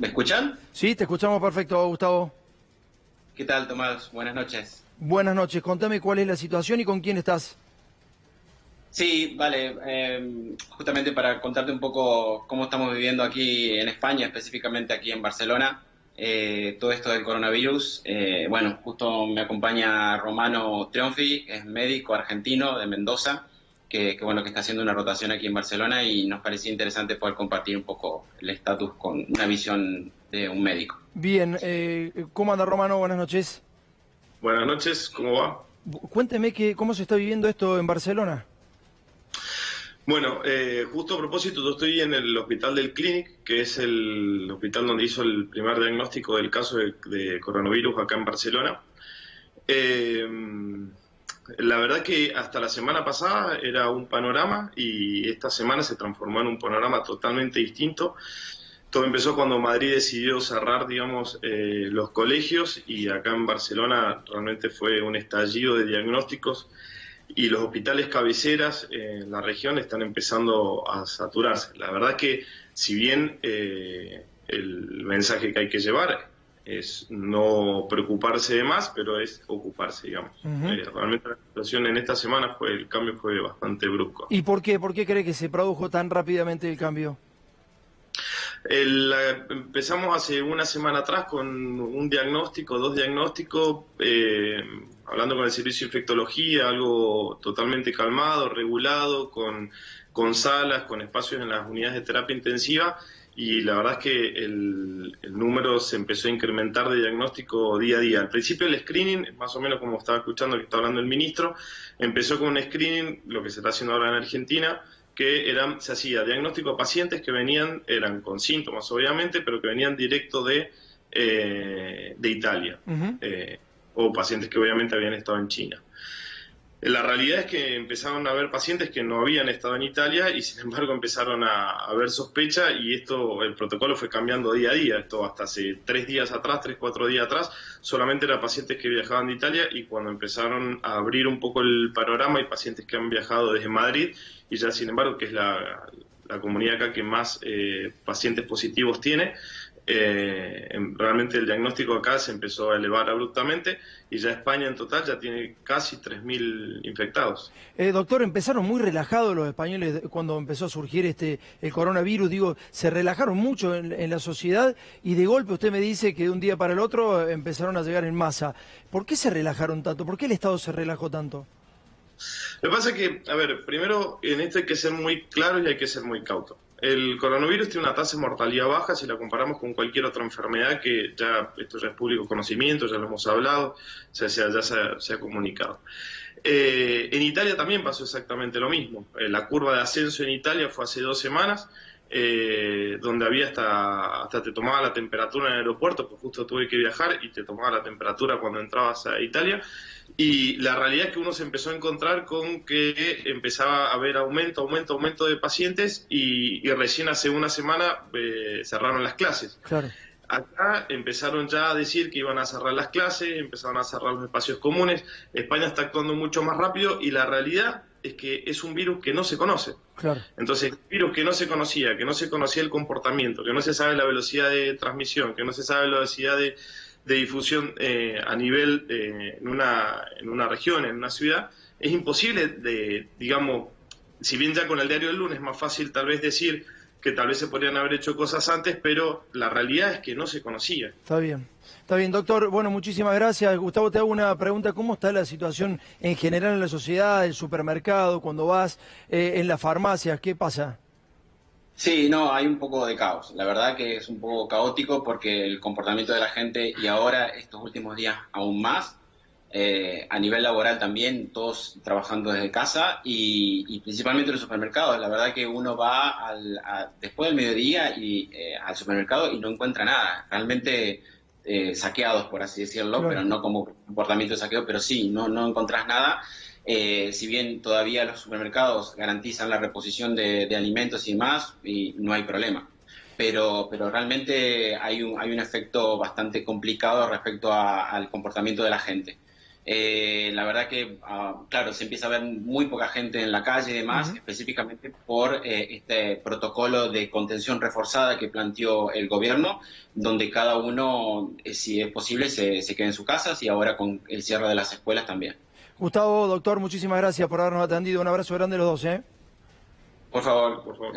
¿Me escuchan? Sí, te escuchamos perfecto, Gustavo. ¿Qué tal, Tomás? Buenas noches. Buenas noches, contame cuál es la situación y con quién estás. Sí, vale. Justamente para contarte un poco cómo estamos viviendo aquí en España, específicamente aquí en Barcelona, todo esto del coronavirus. Bueno, justo me acompaña Romano Triunfi, que es médico argentino de Mendoza, bueno, que está haciendo una rotación aquí en Barcelona y nos parecía interesante poder compartir un poco el estatus con una visión de un médico. Bien, ¿cómo anda Romano? Buenas noches. Buenas noches, ¿cómo va? Cuénteme cómo se está viviendo esto en Barcelona. Bueno, justo a propósito, yo estoy en el hospital del Clínic, que es el hospital donde hizo el primer diagnóstico del caso de coronavirus acá en Barcelona. La verdad que hasta la semana pasada era un panorama y esta semana se transformó en un panorama totalmente distinto. Todo empezó cuando Madrid decidió cerrar, digamos, los colegios y acá en Barcelona realmente fue un estallido de diagnósticos y los hospitales cabeceras en la región están empezando a saturarse. La verdad que si bien el mensaje que hay que llevar es no preocuparse de más, pero es ocuparse, digamos. Realmente la situación en esta semana el cambio fue bastante brusco. ¿Y por qué? ¿Por qué cree que se produjo tan rápidamente el cambio? Empezamos hace una semana atrás con un diagnóstico, dos diagnósticos, hablando con el servicio de infectología, algo totalmente calmado, regulado, con salas, con espacios en las unidades de terapia intensiva, y la verdad es que el número se empezó a incrementar de diagnóstico día a día. Al principio el screening, más o menos como estaba escuchando que está hablando el ministro, empezó con un screening, lo que se está haciendo ahora en Argentina, que se hacía diagnóstico a pacientes que eran con síntomas obviamente, pero que venían directo de Italia, o pacientes que obviamente habían estado en China. La realidad es que empezaron a haber pacientes que no habían estado en Italia y sin embargo empezaron a haber sospecha y el protocolo fue cambiando día a día. Esto hasta hace 3 días atrás, 3, 4 días atrás, solamente eran pacientes que viajaban de Italia y cuando empezaron a abrir un poco el panorama hay pacientes que han viajado desde Madrid y ya sin embargo que es la comunidad acá que más pacientes positivos tiene. Realmente el diagnóstico acá se empezó a elevar abruptamente y ya España en total ya tiene casi 3.000 infectados. Doctor, empezaron muy relajados los españoles cuando empezó a surgir el coronavirus, digo, se relajaron mucho en la sociedad y de golpe usted me dice que de un día para el otro empezaron a llegar en masa. ¿Por qué se relajaron tanto? ¿Por qué el Estado se relajó tanto? Lo que pasa es que, a ver, primero en esto hay que ser muy claro y hay que ser muy cauto. El coronavirus tiene una tasa de mortalidad baja si la comparamos con cualquier otra enfermedad que esto ya es público conocimiento, ya lo hemos hablado, ya se ha comunicado. En Italia también pasó exactamente lo mismo. La curva de ascenso en Italia fue hace 2 semanas, donde había hasta te tomaba la temperatura en el aeropuerto, porque justo tuve que viajar y te tomaba la temperatura cuando entrabas a Italia. Y la realidad es que uno se empezó a encontrar con que empezaba a haber aumento de pacientes y recién hace una semana cerraron las clases. Claro. Acá empezaron ya a decir que iban a cerrar las clases, empezaron a cerrar los espacios comunes. España está actuando mucho más rápido y la realidad es que es un virus que no se conoce. Claro. Entonces, virus que no se conocía el comportamiento, que no se sabe la velocidad de transmisión, que no se sabe la velocidad de difusión a nivel en una región, en una ciudad, es imposible digamos, si bien ya con el diario del lunes es más fácil tal vez decir que tal vez se podrían haber hecho cosas antes, pero la realidad es que no se conocía. Está bien, doctor. Bueno, muchísimas gracias. Gustavo, te hago una pregunta. ¿Cómo está la situación en general en la sociedad, el supermercado, cuando vas, en las farmacias? ¿Qué pasa? Sí, no, hay un poco de caos. La verdad que es un poco caótico porque el comportamiento de la gente y ahora estos últimos días aún más, a nivel laboral también, todos trabajando desde casa y principalmente los supermercados. La verdad que uno va después del mediodía al supermercado y no encuentra nada. Realmente saqueados, por así decirlo, Claro. pero no como comportamiento de saqueo, pero sí, no encontrás nada. Si bien todavía los supermercados garantizan la reposición de alimentos y más, y no hay problema. Pero realmente hay un efecto bastante complicado respecto al comportamiento de la gente. La verdad que, claro, se empieza a ver muy poca gente en la calle y demás, específicamente por este protocolo de contención reforzada que planteó el gobierno, donde cada uno, si es posible, se quede en sus casas, y ahora con el cierre de las escuelas también. Gustavo, doctor, muchísimas gracias por habernos atendido. Un abrazo grande a los dos, ¿eh? Por favor, por favor.